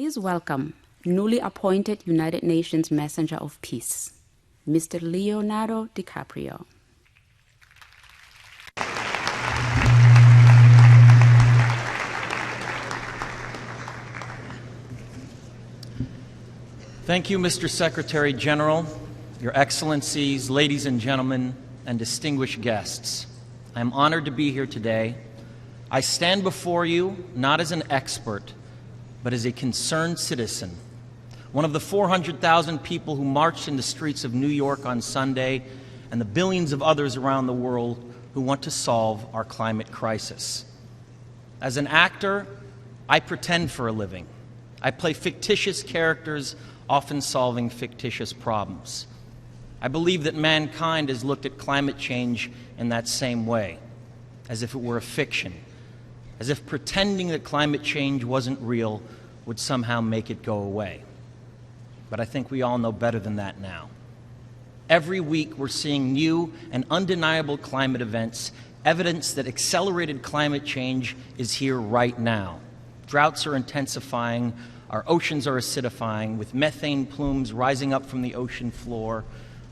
Please welcome newly appointed United Nations Messenger of Peace, Mr. Leonardo DiCaprio. Thank you, Mr. Secretary General, Your Excellencies, ladies and gentlemen, and distinguished guests. I am honored to be here today. I stand before you not as an expert, but as a concerned citizen, one of the 400,000 people who marched in the streets of New York on Sunday, and the billions of others around the world who want to solve our climate crisis. As an actor, I pretend for a living. I play fictitious characters, often solving fictitious problems. I believe that mankind has looked at climate change in that same way, as if it were a fiction, as if pretending that climate change wasn't real would somehow make it go away. But I think we all know better than that now. Every week we're seeing new and undeniable climate events, evidence that accelerated climate change is here right now. Droughts are intensifying, our oceans are acidifying, with methane plumes rising up from the ocean floor.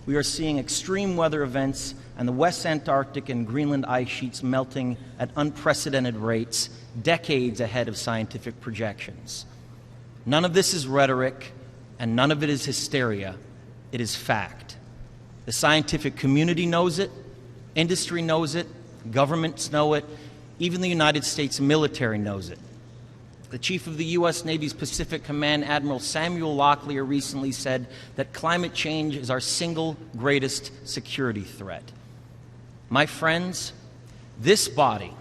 We are seeing extreme weather events and the West Antarctic and Greenland ice sheets melting at unprecedented rates, decades ahead of scientific projections. None of this is rhetoric, and none of it is hysteria. It is fact. The scientific community knows it, industry knows it, governments know it, even the United States military knows it. The Chief of the U.S. Navy's Pacific Command, Admiral Samuel Locklear, recently said that climate change is our single greatest security threat. My friends, this body,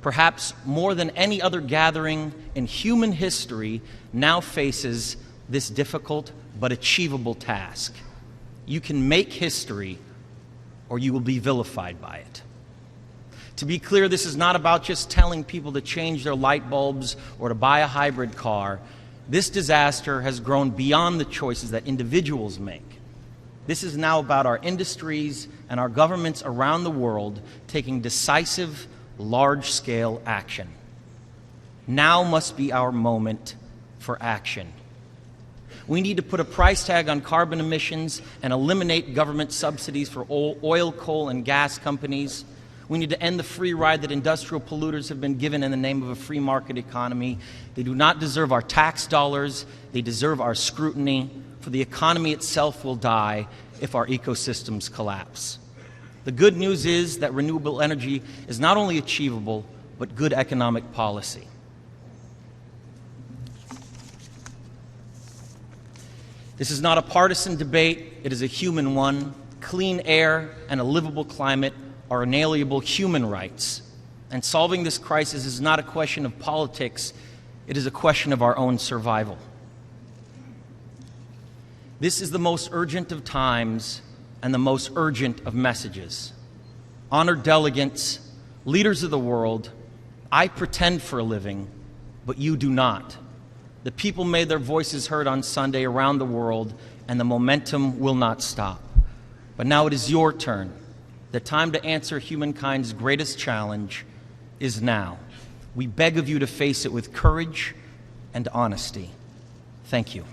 perhaps more than any other gathering in human history, now faces this difficult but achievable task. You can make history, or you will be vilified by it. To be clear, this is not about just telling people to change their light bulbs or to buy a hybrid car. This disaster has grown beyond the choices that individuals make. This is now about our industries and our governments around the world taking decisive, large-scale action. Now must be our moment for action. We need to put a price tag on carbon emissions and eliminate government subsidies for oil, coal, and gas companies. We need to end the free ride that industrial polluters have been given in the name of a free market economy. They do not deserve our tax dollars. They deserve our scrutiny, for the economy itself will die if our ecosystems collapse. The good news is that renewable energy is not only achievable, but good economic policy. This is not a partisan debate. It is a human one. Clean air and a livable climate are inalienable human rights. And solving this crisis is not a question of politics, it is a question of our own survival. This is the most urgent of times and the most urgent of messages. Honored delegates, leaders of the world, I pretend for a living, but you do not. The people made their voices heard on Sunday around the world, and the momentum will not stop. But now it is your turn. The time to answer humankind's greatest challenge is now. We beg of you to face it with courage and honesty. Thank you.